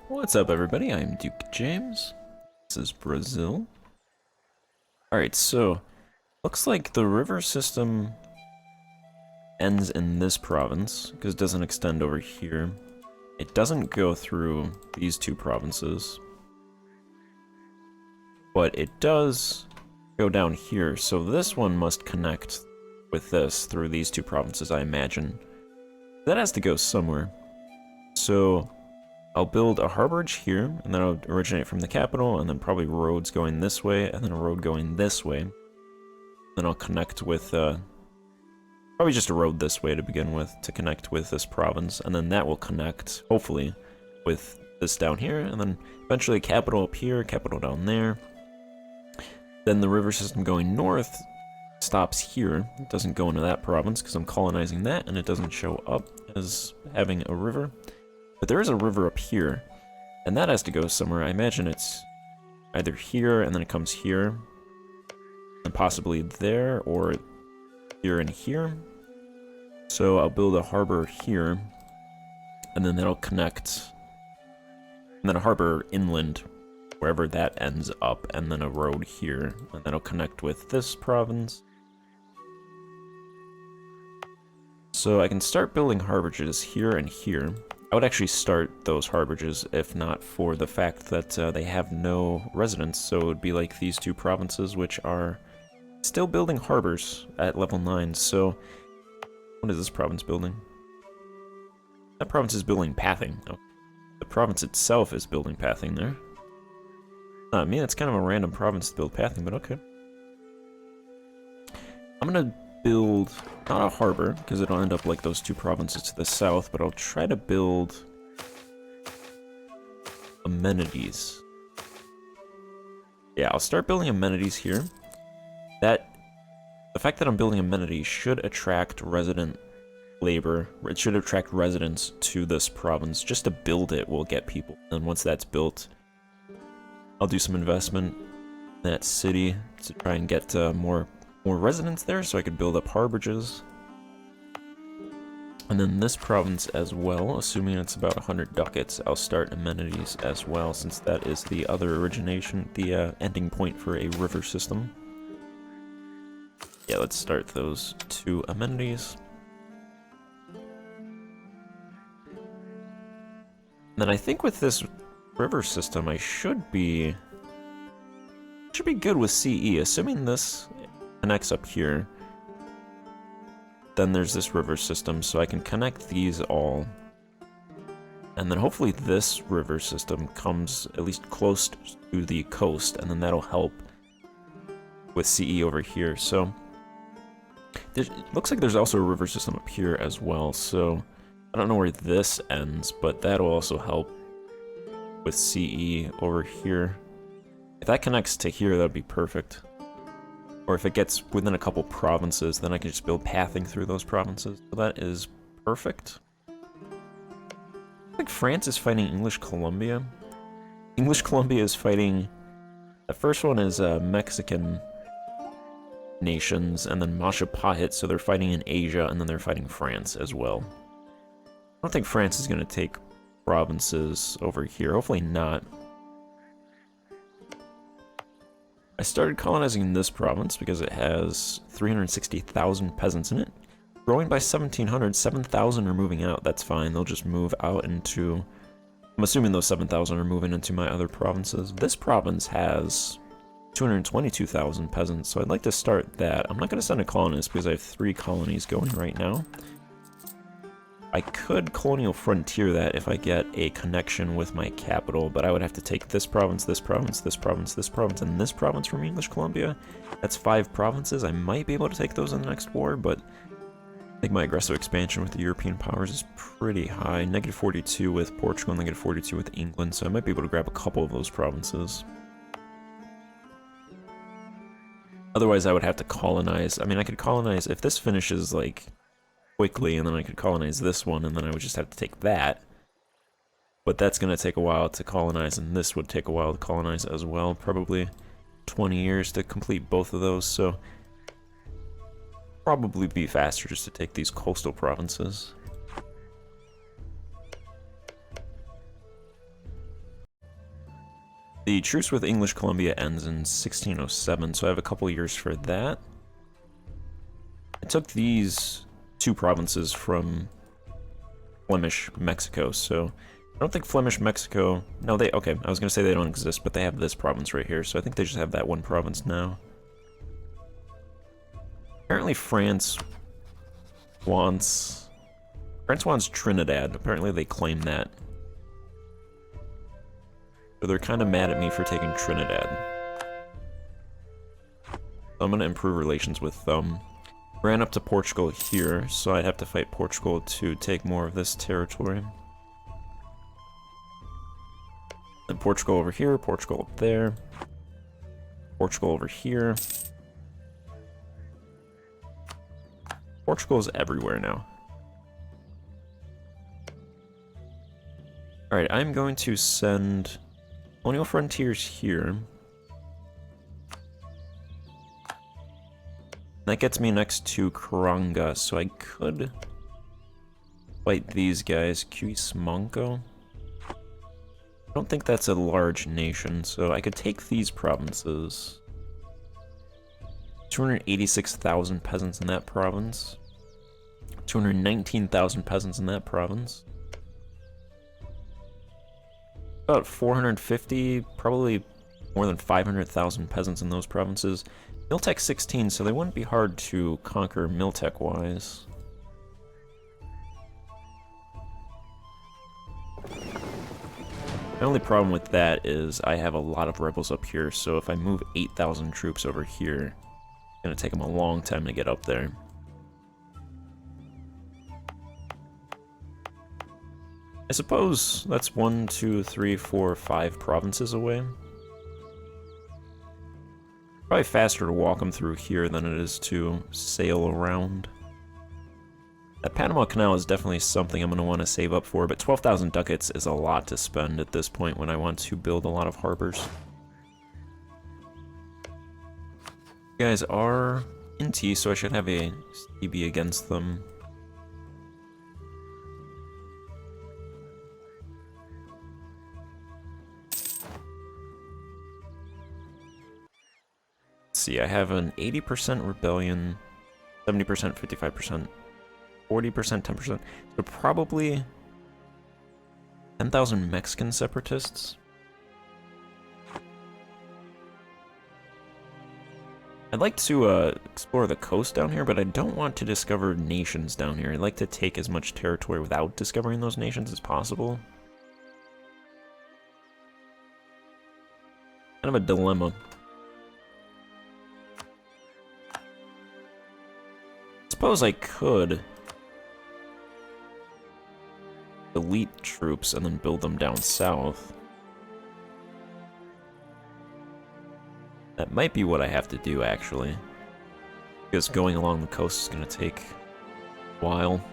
What's up, everybody? I'm Duke James. This is Brazil. Alright, so looks like the river system ends in this province because it doesn't extend over here. It doesn't go through these two provinces, but it does go down here. So this one must connect with this through these two provinces, I imagine. That has to go somewhere. So I'll build a harborage here, and then I'll originate from the capital, and then probably roads going this way, and then a road going this way. Then I'll connect with, probably just a road this way to begin with, to connect with this province, and then that will connect, hopefully, with this down here, and then eventually capital up here, capital down there. Then the river system going north stops here. It doesn't go into that province, because I'm colonizing that, and it doesn't show up as having a river. But there is a river up here, and that has to go somewhere. I imagine it's either here, and then it comes here, and possibly there, or here and here. So I'll build a harbor here, and then that'll connect, and then a harbor inland, wherever that ends up, and then a road here, and that'll connect with this province. So I can start building harborages here and here. I would actually start those harborages if not for the fact that they have no residents, so it would be like these two provinces which are still building harbors at level 9, so what is this province building? That province is building pathing. Oh, the province itself is building pathing there. I mean, it's kind of a random province to build pathing, but okay. I'm gonna build, not a harbor, because it'll end up like those two provinces to the south, but I'll try to build amenities. Yeah, I'll start building amenities here. The fact that I'm building amenities should attract resident labor. It should attract residents to this province. Just to build it will get people. And once that's built, I'll do some investment in that city to try and get more residents there, so I could build up harborages. And then this province as well, assuming it's about 100 ducats, I'll start amenities as well, since that is the other origination, the ending point for a river system. Yeah, let's start those two amenities. And then I think with this river system, I should be good with CE, assuming this connects up here. Then there's this river system, so I can connect these all. And then hopefully this river system comes at least close to the coast, and then that'll help with CE over here. So it looks like there's also a river system up here as well, so I don't know where this ends, but that'll also help with CE over here. If that connects to here, that'd be perfect. Or if it gets within a couple provinces, then I can just build pathing through those provinces. So that is perfect. I think France is fighting English Columbia. English Columbia is fighting... The first one is Mexican nations, and then Mashapahit, so they're fighting in Asia, and then they're fighting France as well. I don't think France is going to take provinces over here. Hopefully not. I started colonizing this province because it has 360,000 peasants in it. Growing by 1,700, 7,000 are moving out. That's fine. They'll just move out into... I'm assuming those 7,000 are moving into my other provinces. This province has 222,000 peasants, so I'd like to start that. I'm not going to send a colonist because I have 3 colonies going right now. I could colonial frontier that if I get a connection with my capital, but I would have to take this province, this province, this province, this province, and this province from English Columbia. That's 5 provinces. I might be able to take those in the next war, but I think my aggressive expansion with the European powers is pretty high. -42 with Portugal, -42 with England, so I might be able to grab a couple of those provinces. Otherwise, I would have to colonize. I mean, I could colonize, if this finishes, like, quickly, and then I could colonize this one, and then I would just have to take that. But that's going to take a while to colonize, and this would take a while to colonize as well. Probably 20 years to complete both of those, so probably be faster just to take these coastal provinces. The truce with English Columbia ends in 1607, so I have a couple years for that. I took these two provinces from Flemish Mexico, so I don't think Flemish Mexico... No, they... Okay, I was going to say they don't exist, but they have this province right here, so I think they just have that one province now. Apparently France wants Trinidad. Apparently they claim that. So they're kind of mad at me for taking Trinidad. So I'm going to improve relations with them. Ran up to Portugal here, so I'd have to fight Portugal to take more of this territory. Then Portugal over here, Portugal up there. Portugal over here. Portugal is everywhere now. Alright, I'm going to send colonial frontiers here. That gets me next to Karanga, so I could fight these guys. Quismonco. I don't think that's a large nation, so I could take these provinces. 286,000 peasants in that province. 219,000 peasants in that province. About 450, probably more than 500,000 peasants in those provinces. Miltech 16, so they wouldn't be hard to conquer Miltech-wise. The only problem with that is I have a lot of rebels up here, so if I move 8,000 troops over here, it's going to take them a long time to get up there. I suppose that's 1, 2, 3, 4, 5 provinces away. Probably faster to walk them through here than it is to sail around. That Panama Canal is definitely something I'm going to want to save up for, but 12,000 ducats is a lot to spend at this point when I want to build a lot of harbors. You guys are in T, so I should have a CB against them. See, I have an 80% rebellion, 70%, 55%, 40%, 10%, so probably 10,000 Mexican separatists. I'd like to explore the coast down here, but I don't want to discover nations down here. I'd like to take as much territory without discovering those nations as possible. Kind of a dilemma. Suppose I could delete troops and then build them down south. That might be what I have to do, actually. Because going along the coast is going to take a while.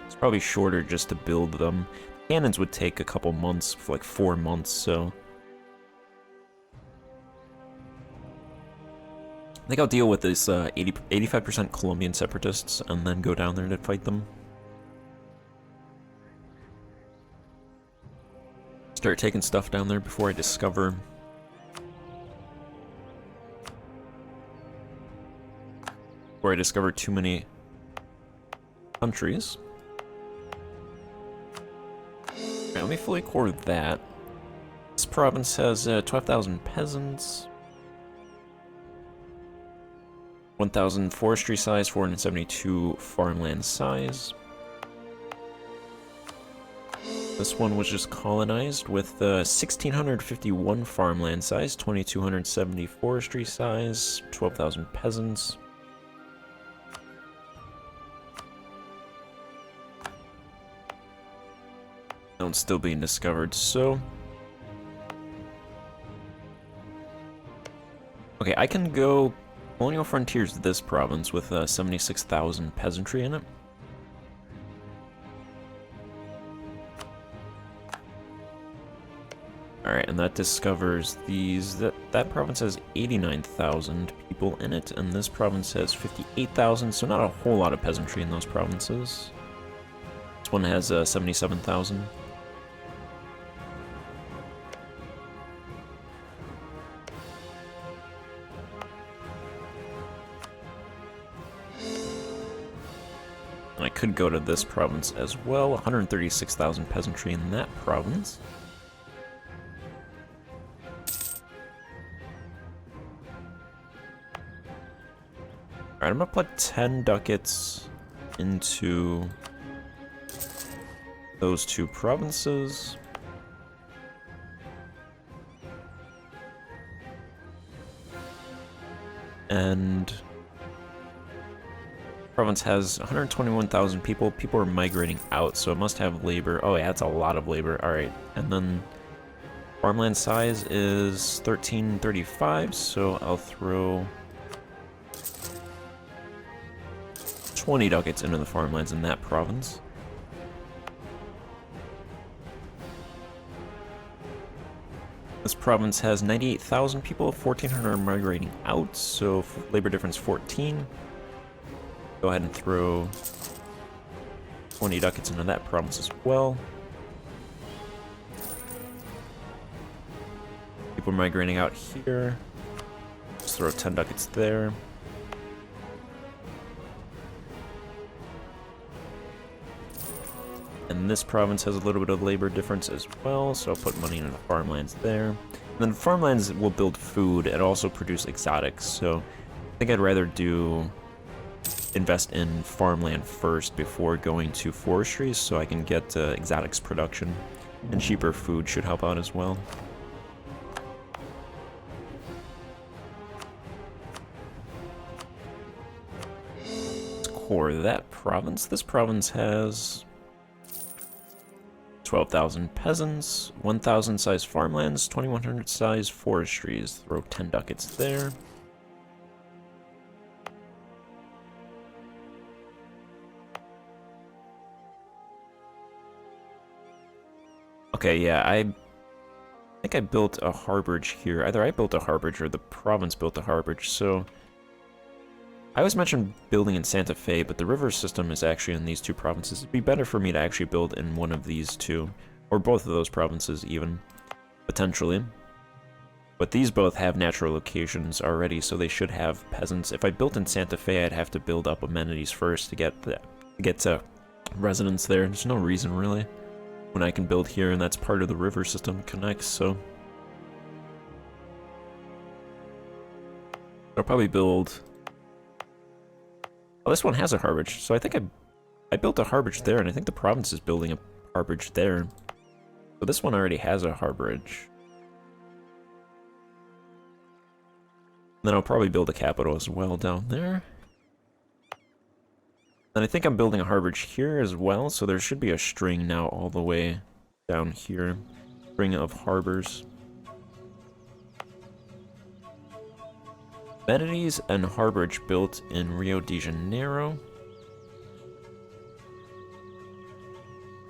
It's probably shorter just to build them. Cannons would take a couple months, for like 4 months, so... I think I'll deal with this 85% Colombian separatists and then go down there to fight them. Start taking stuff down there before I discover too many countries. Okay, let me fully core that. This province has 12,000 peasants. 1,000 forestry size, 472 farmland size. This one was just colonized with 1,651 farmland size, 2,270 forestry size, 12,000 peasants. Don't still being discovered, so... Okay, I can go colonial frontiers this province with 76,000 peasantry in it. Alright, and that discovers these... That province has 89,000 people in it, and this province has 58,000, so not a whole lot of peasantry in those provinces. This one has 77,000. could go to this province as well. 136,000 peasantry in that province. Alright, I'm gonna put 10 ducats into those two provinces. And province has 121,000 people. People are migrating out, so it must have labor. Oh yeah, that's a lot of labor. Alright, and then farmland size is 1335, so I'll throw 20 ducats into the farmlands in that province. This province has 98,000 people, 1,400 are migrating out, so labor difference 14. Go ahead and throw 20 ducats into that province as well. People are migrating out here. Just throw 10 ducats there. And this province has a little bit of labor difference as well, so I'll put money into the farmlands there. And then farmlands will build food and also produce exotics, so I think I'd rather invest in farmland first before going to forestry, so I can get exotics production, and cheaper food should help out as well. Let's core that province. This province has 12,000 peasants, 1,000 size farmlands, 2,100 size forestries. Throw 10 ducats there. Okay, yeah, I think I built a harborage here. Either I built a harborage or the province built a harborage, so I always mentioned building in Santa Fe, but the river system is actually in these two provinces. It'd be better for me to actually build in one of these two, or both of those provinces even, potentially. But these both have natural locations already, so they should have peasants. If I built in Santa Fe, I'd have to build up amenities first to get to residents there. There's no reason, really, when I can build here, and that's part of the river system connects, so I'll probably build. Oh, this one has a harborage, so I think I built a harborage there, and I think the province is building a harborage there. So this one already has a harborage. Then I'll probably build a capital as well down there. And I think I'm building a harborage here as well, so there should be a string now all the way down here. String of harbors. Amenities and harborage built in Rio de Janeiro.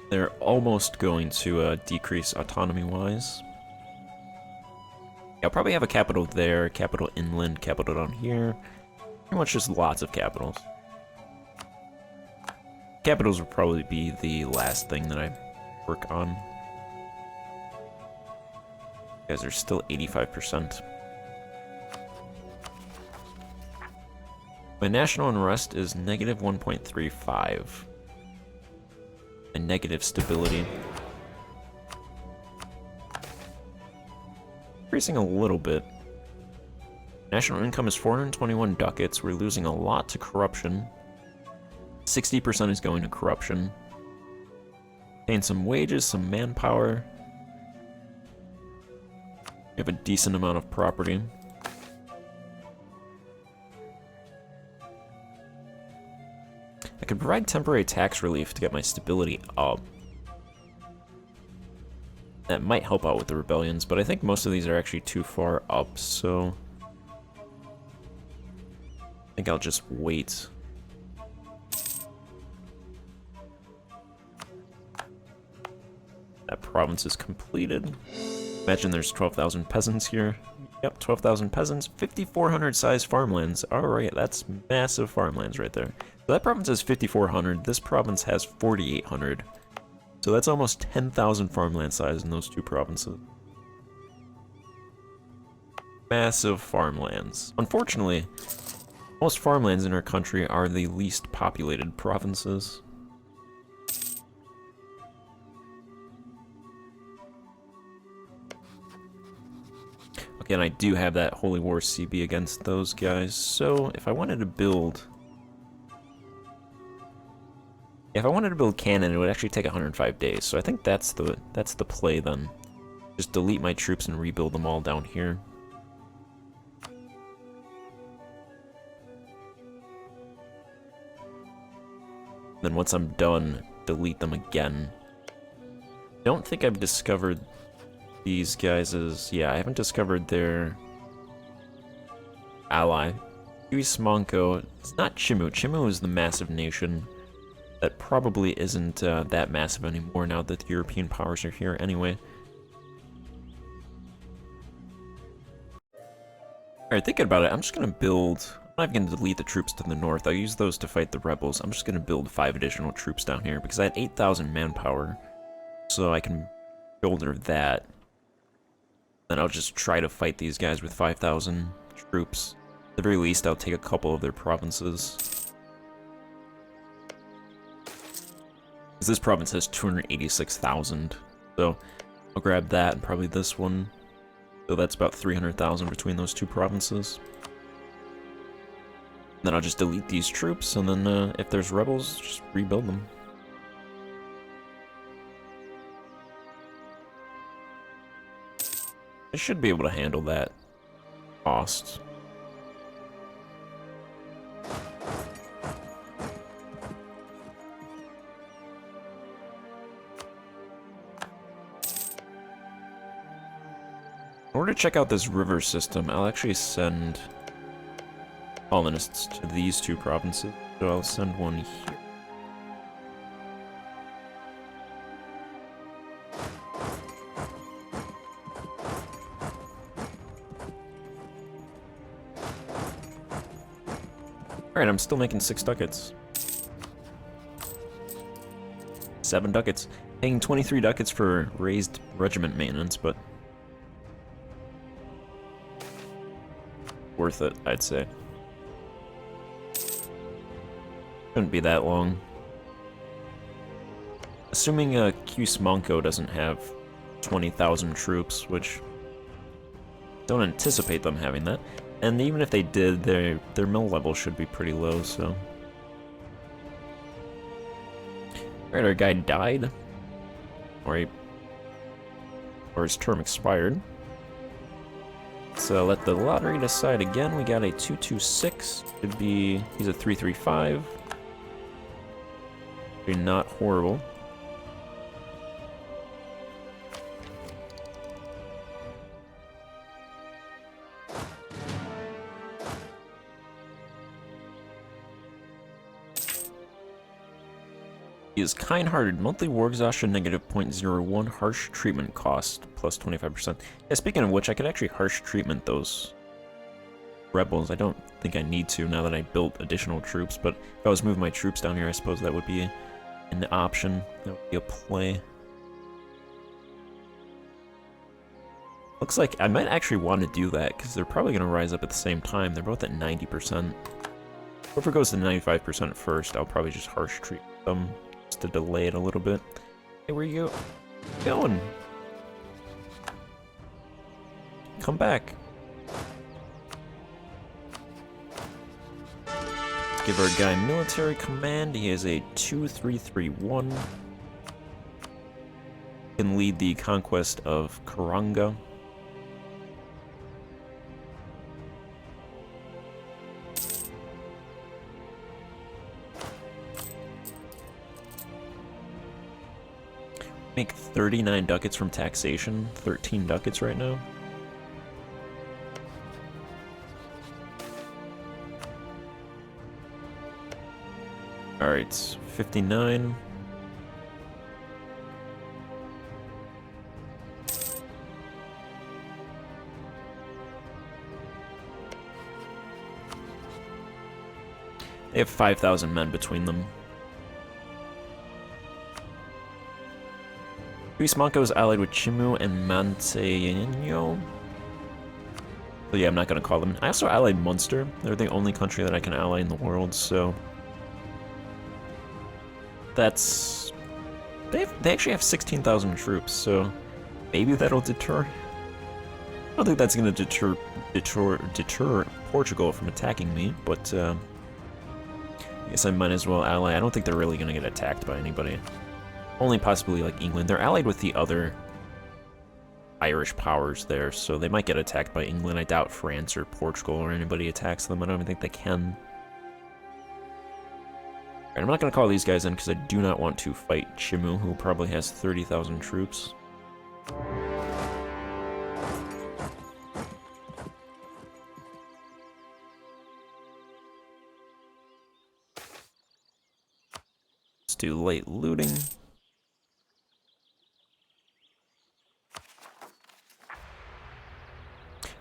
They're almost going to decrease autonomy-wise. I'll probably have a capital there, capital inland, capital down here. Pretty much just lots of capitals. Capitals will probably be the last thing that I work on. You guys are still 85%. My national unrest is negative 1.35. And negative stability. Increasing a little bit. National income is 421 ducats. We're losing a lot to corruption. 60% is going to corruption. Paying some wages, some manpower. We have a decent amount of property. I could provide temporary tax relief to get my stability up. That might help out with the rebellions, but I think most of these are actually too far up, so I think I'll just wait. That province is completed. Imagine there's 12,000 peasants here. Yep, 12,000 peasants, 5,400 size farmlands. Alright, that's massive farmlands right there. So that province has 5,400, this province has 4,800. So that's almost 10,000 farmland size in those two provinces. Massive farmlands. Unfortunately, most farmlands in our country are the least populated provinces. Again, I do have that Holy War CB against those guys, so if I wanted to build... If I wanted to build cannon, it would actually take 105 days, so I think that's the play then. Just delete my troops and rebuild them all down here. Then once I'm done, delete them again. Don't think I've discovered these guys' yeah, I haven't discovered their ally. Smonko, it's not Chimu. Chimu is the massive nation that probably isn't that massive anymore now that the European powers are here anyway. Alright, thinking about it, I'm just gonna build... I'm not even gonna delete the troops to the north. I'll use those to fight the rebels. I'm just gonna build 5 additional troops down here because I had 8,000 manpower. So I can shoulder that. Then I'll just try to fight these guys with 5,000 troops. At the very least, I'll take a couple of their provinces. Because this province has 286,000. So I'll grab that and probably this one. So that's about 300,000 between those two provinces. Then I'll just delete these troops, and then if there's rebels, just rebuild them. I should be able to handle that cost. In order to check out this river system, I'll actually send colonists to these two provinces. So I'll send one here. Alright, I'm still making 6 ducats. 7 ducats. Paying 23 ducats for raised regiment maintenance, but worth it, I'd say. Shouldn't be that long. Assuming Smonko doesn't have 20,000 troops, which don't anticipate them having that. And even if they did, their mill level should be pretty low, so... Alright, our guy died. Or his term expired. So let the lottery decide again. We got a 226. Should be... He's a 335. Pretty not horrible. He is kind-hearted. Monthly war exhaustion negative 0.01. Harsh treatment cost plus 25%. Yeah, speaking of which, I could actually harsh treatment those rebels. I don't think I need to now that I built additional troops, but if I was moving my troops down here, I suppose that would be an option. That would be a play. Looks like I might actually want to do that because they're probably going to rise up at the same time. They're both at 90%. Whoever goes to 95% first, I'll probably just harsh treat them. To delay it a little bit. Hey, where you going? Come back. Give our guy military command. He is a 2331. Can lead the conquest of Karanga. Make 39 ducats from taxation, 13 ducats right now. Alright, 59. They have 5,000 men between them. Smonko is allied with Chimu and Manteño. So yeah, I'm not going to call them. I also allied Munster. They're the only country that I can ally in the world, so... That's... They actually have 16,000 troops, so... Maybe that'll deter. I don't think that's going to deter Portugal from attacking me, but I guess I might as well ally. I don't think they're really going to get attacked by anybody. Only possibly like England. They're allied with the other Irish powers there, so they might get attacked by England. I doubt France or Portugal or anybody attacks them. I don't even think they can. Alright, I'm not going to call these guys in because I do not want to fight Chimu, who probably has 30,000 troops. Let's do light looting.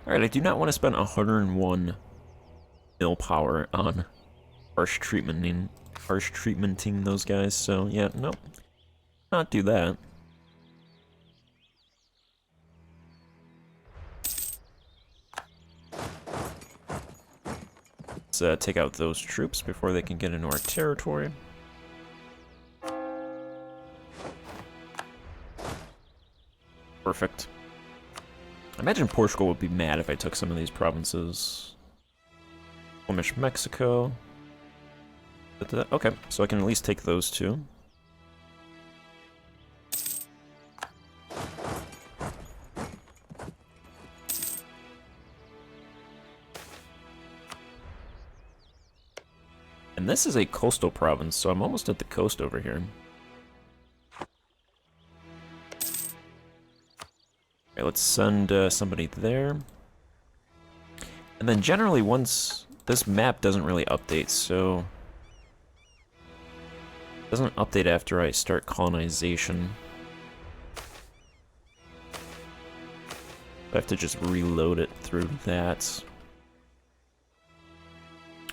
Alright, I do not want to spend 101 mil power on harsh treatmenting those guys, so yeah, nope. Not do that. Let's take out those troops before they can get into our territory. Perfect. I imagine Portugal would be mad if I took some of these provinces. Flemish Mexico. Okay, so I can at least take those two. And this is a coastal province, so I'm almost at the coast over here. Okay, let's send somebody there. And then generally once... This map doesn't really update, so... It doesn't update after I start colonization. I have to just reload it through that.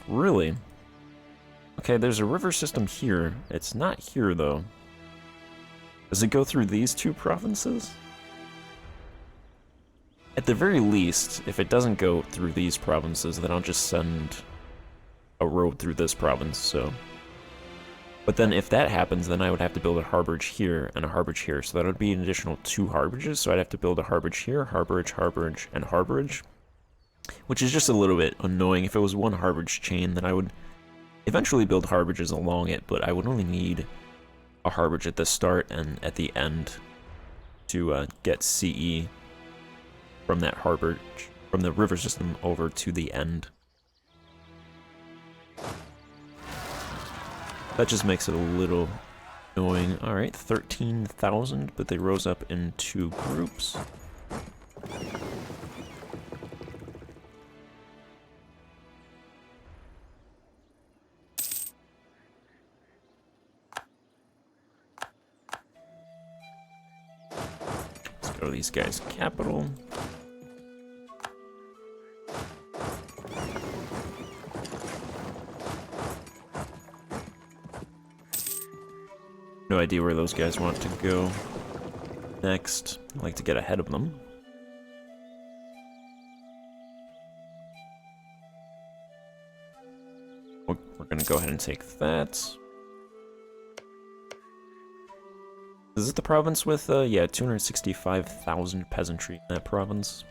Really? Okay, there's a river system here. It's not here, though. Does it go through these two provinces? At the very least, if it doesn't go through these provinces, then I'll just send a road through this province, so... But then if that happens, then I would have to build a harborage here and a harborage here, so that would be an additional 2 harborages, so I'd have to build a harborage here, harborage, harborage, and harborage. Which is just a little bit annoying. If it was one harborage chain, then I would eventually build harborages along it, but I would only need a harborage at the start and at the end to get CE from that harborage, from the river system over to the end. That just makes it a little annoying. Alright, 13,000, but they rose up in 2 groups. Let's go to these guys' capital. No idea where those guys want to go next. I like to get ahead of them. We're gonna go ahead and take that. Is it the province with, yeah, 265,000 peasantry in that province?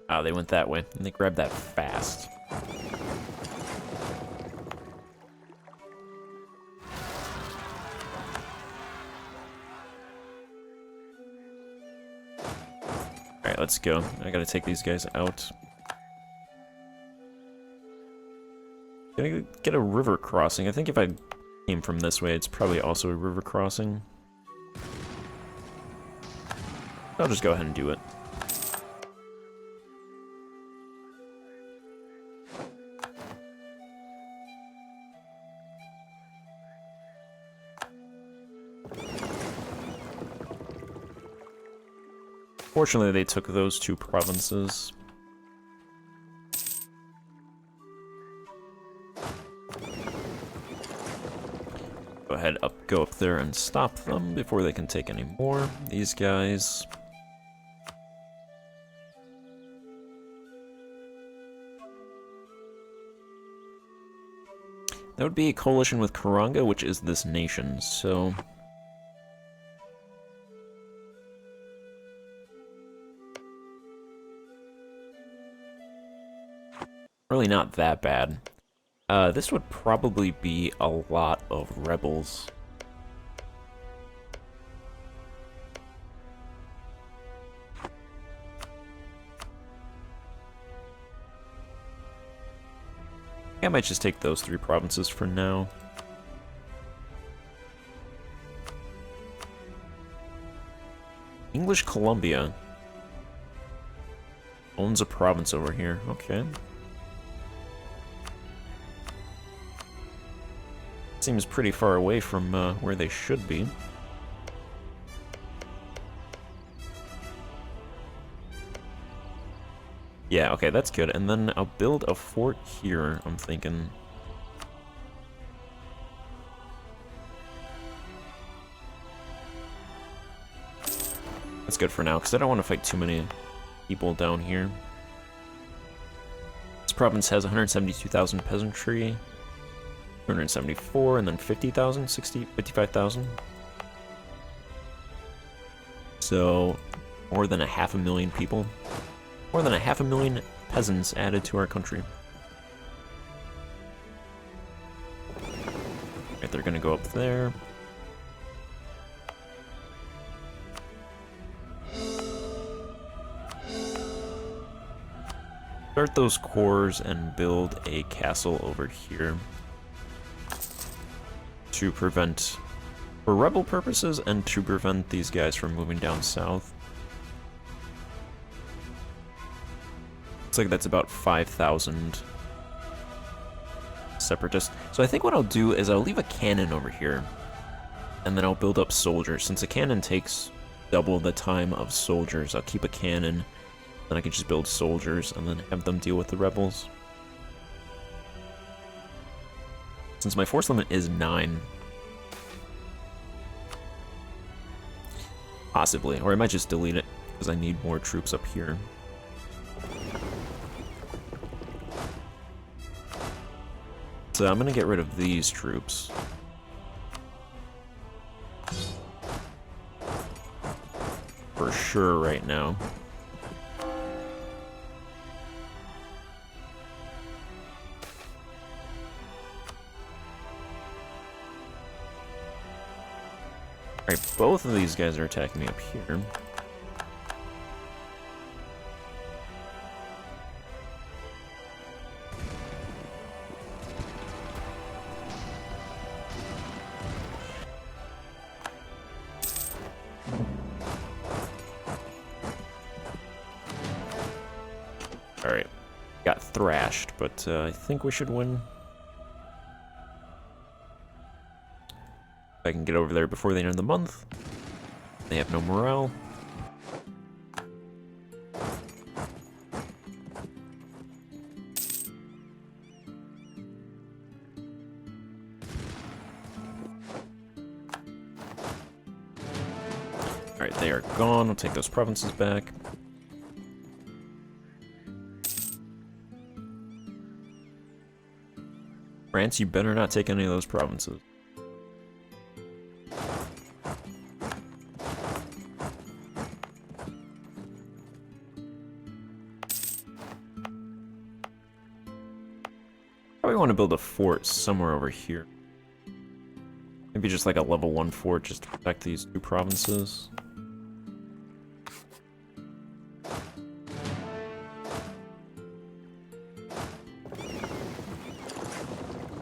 Oh, they went that way, and they grabbed that fast. Alright, let's go. I gotta take these guys out. Gonna get a river crossing. I think if I came from this way, it's probably also a river crossing. I'll just go ahead and do it. Fortunately, they took those 2 provinces. Go ahead, go up there and stop them before they can take any more. These guys. That would be a coalition with Karanga, which is this nation, so... Really not that bad. This would probably be a lot of rebels. I might just take those 3 provinces for now. English Columbia owns a province over here. Okay. Seems pretty far away from where they should be. Yeah, okay, that's good. And then I'll build a fort here, I'm thinking. That's good for now, because I don't want to fight too many people down here. This province has 172,000 peasantry, 274, and then 50,000, 55,000. So, more than 500,000 people. More than 500,000 peasants added to our country. Right, they're gonna go up there. Start those cores and build a castle over here to prevent, for rebel purposes, and to prevent these guys from moving down south. Looks like that's about 5,000 separatists. So I think what I'll do is I'll leave a cannon over here, and then I'll build up soldiers. Since a cannon takes double the time of soldiers, I'll keep a cannon, then I can just build soldiers and then have them deal with the rebels. Since my force limit is 9. Possibly, or I might just delete it, because I need more troops up here. So I'm gonna get rid of these troops. For sure right now. Alright, both of these guys are attacking me up here. Alright, got thrashed, but I think we should win. I can get over there before the end of the month. They have no morale. Alright, they are gone. I'll take those provinces back. France, you better not take any of those provinces. Probably want to build a fort somewhere over here. Maybe just like a level 1 fort just to protect these 2 provinces.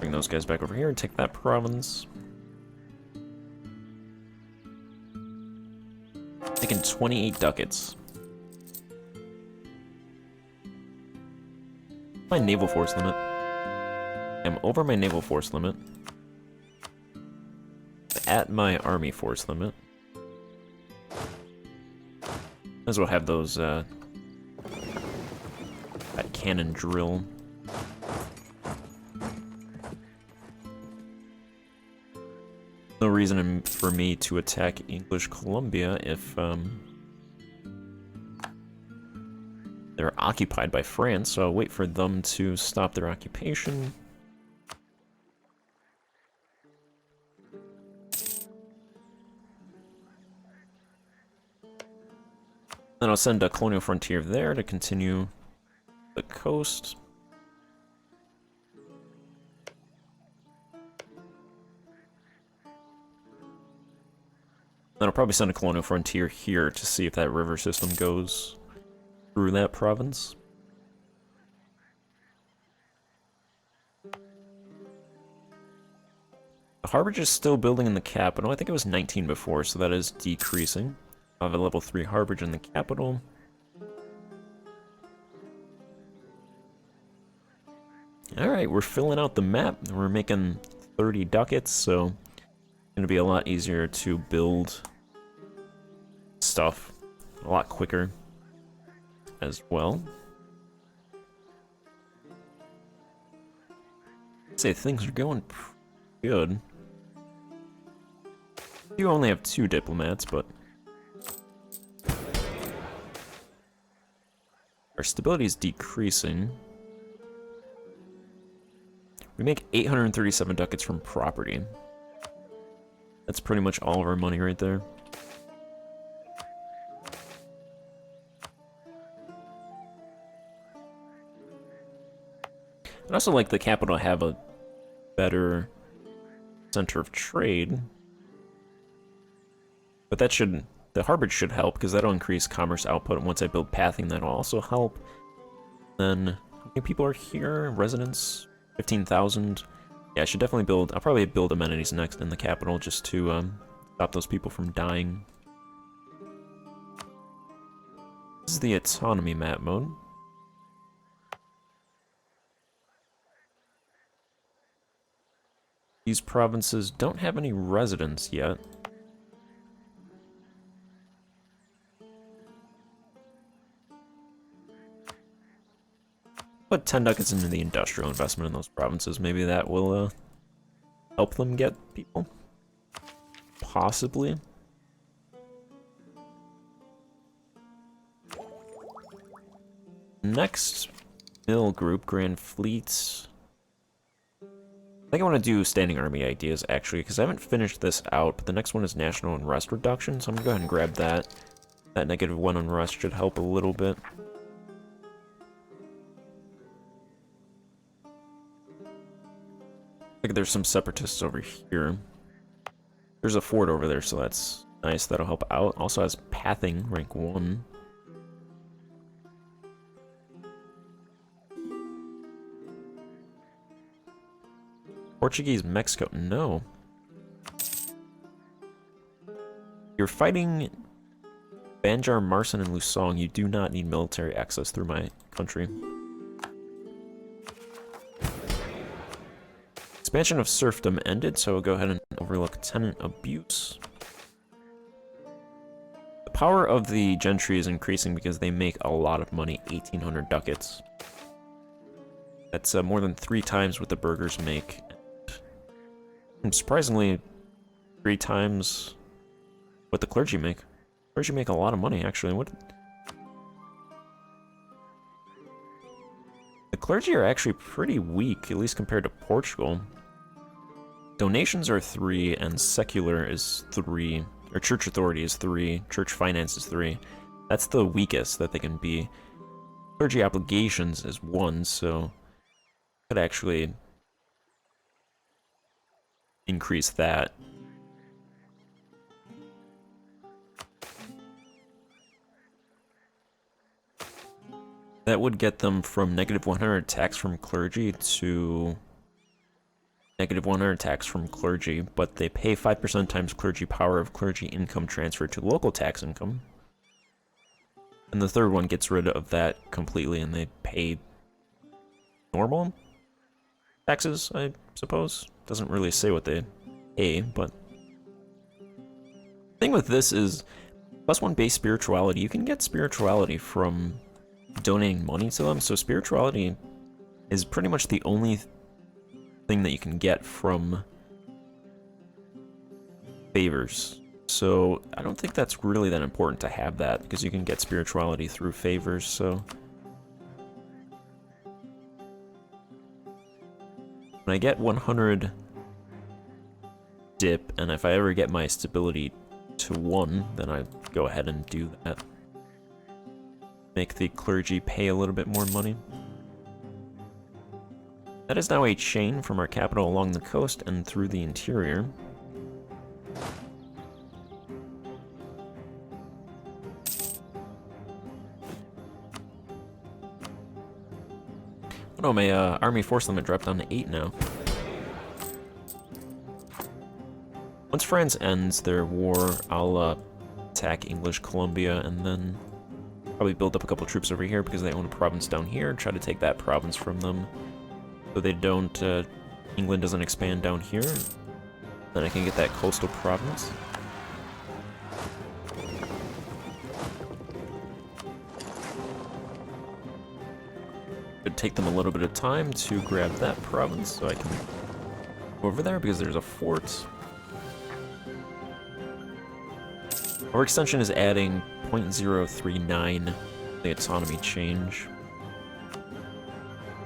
Bring those guys back over here and take that province. Taking 28 ducats. My naval force limit. I'm over my naval force limit. At my army force limit. Might as well have those, that cannon drill. No reason for me to attack English Columbia if, they're occupied by France, so I'll wait for them to stop their occupation. Then I'll send a colonial frontier there to continue the coast. Then I'll probably send a colonial frontier here to see if that river system goes through that province. The Harborage is still building in the capital. I think it was 19 before, so that is decreasing. I have a level 3 Harborage in the capital. Alright, we're filling out the map. We're making 30 ducats, so it's going to be a lot easier to build stuff a lot quicker as well. I'd say things are going pretty good. You only have 2 diplomats, but our stability is decreasing. We make 837 ducats from property. That's pretty much all of our money right there. I'd also like the capital to have a better center of trade. But that should, the Harborage should help, because that'll increase commerce output. And once I build pathing, that'll also help. Then, how many people are here? Residents? 15,000. Yeah, I should definitely build, I'll probably build amenities next in the capital, just to stop those people from dying. This is the autonomy map mode. These provinces don't have any residents yet. Put 10 ducats into the industrial investment in those provinces. Maybe that will help them get people. Possibly. Next mill group, Grand Fleets. I think I want to do standing army ideas, actually, because I haven't finished this out, but the next one is national unrest reduction, so I'm going to go ahead and grab that. That -1 unrest should help a little bit. I think there's some separatists over here. There's a fort over there, so that's nice. That'll help out. Also has pathing, rank 1. Portuguese Mexico. No. You're fighting Banjar, Marsan, and Lusong. You do not need military access through my country. Expansion of serfdom ended, so we'll go ahead and overlook tenant abuse. The power of the gentry is increasing because they make a lot of money, 1,800 ducats. That's more than 3 times what the burghers make. And surprisingly, 3 times what the clergy make. Clergy make a lot of money, actually. The clergy are actually pretty weak, at least compared to Portugal. Donations are 3, and secular is 3. Or church authority is 3, church finance is 3. That's the weakest that they can be. Clergy obligations is 1, so could actually increase that. That would get them from -100 tax from clergy to -100 tax from clergy, but they pay 5% times clergy power of clergy income transferred to local tax income. And the third one gets rid of that completely, and they pay normal taxes, I suppose. Doesn't really say what they pay, but the thing with this is +1 base spirituality. You can get spirituality from donating money to them, so spirituality is pretty much the only thing that you can get from favors. So I don't think that's really that important to have that, because you can get spirituality through favors, so when I get 100 dip, and if I ever get my stability to 1, then I go ahead and do that. make the clergy pay a little bit more money. That is now a chain from our capital along the coast and through the interior. Oh no, my army force limit dropped down to 8 now. Once France ends their war, I'll attack English Columbia and then probably build up a couple troops over here because they own a province down here and try to take that province from them. So they don't, England doesn't expand down here. Then I can get that coastal province. It'd take them a little bit of time to grab that province so I can go over there because there's a fort. Our extension is adding 0.039 the autonomy change.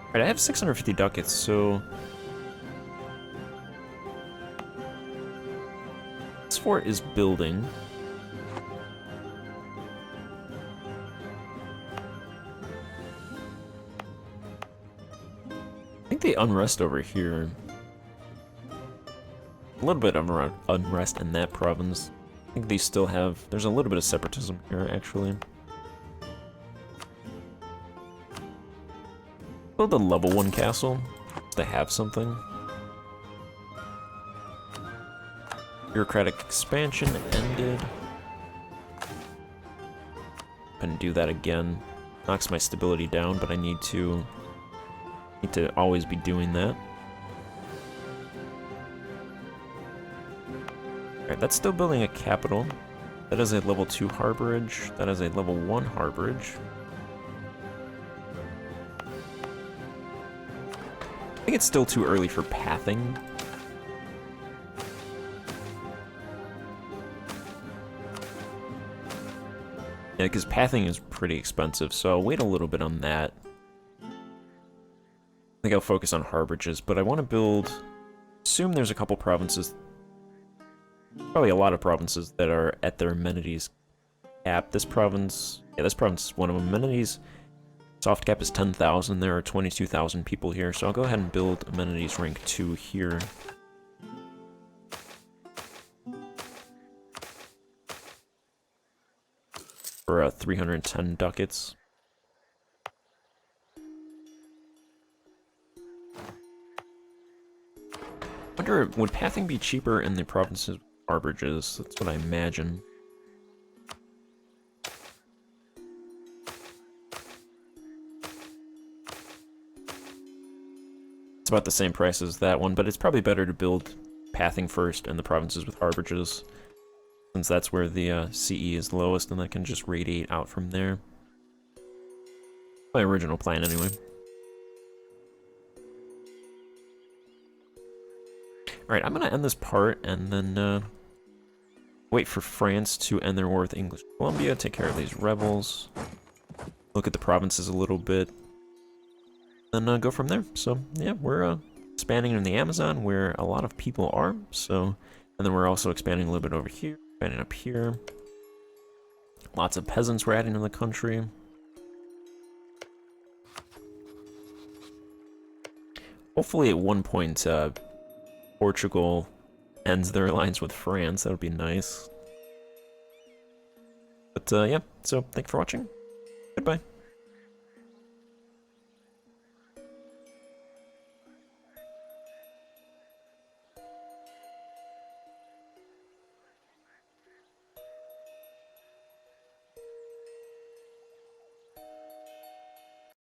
Alright, I have 650 ducats, so this fort is building. I think the unrest over here, a little bit of unrest in that province. I think they still have, there's a little bit of separatism here, actually. Build a level 1 castle to have something. Bureaucratic expansion ended. Gonna do that again. Knocks my stability down, but I need to always be doing that. Alright, that's still building a capital. That is a level 2 harborage. That is a level 1 harborage. I think it's still too early for pathing. Yeah, because pathing is pretty expensive, so I'll wait a little bit on that. I think I'll focus on harborages, but I want to build... Assume there's a couple provinces, probably a lot of provinces that are at their amenities cap. This province, yeah, this province is one of them. Amenities soft cap is 10,000. There are 22,000 people here, so I'll go ahead and build amenities rank 2 here. For 310 ducats. Wonder, would pathing be cheaper in the provinces with harborages? That's what I imagine. It's about the same price as that one, but it's probably better to build pathing first in the provinces with harborages, since that's where the CE is lowest, and that can just radiate out from there. My original plan, anyway. Alright, I'm gonna end this part, and then wait for France to end their war with English Columbia, take care of these rebels, look at the provinces a little bit, then go from there. So, yeah, we're expanding in the Amazon, where a lot of people are, so, and then we're also expanding a little bit over here, expanding up here. Lots of peasants we're adding to the country. Hopefully at one point, Portugal ends their alliance with France. That would be nice. But yeah, so thank you for watching. Goodbye.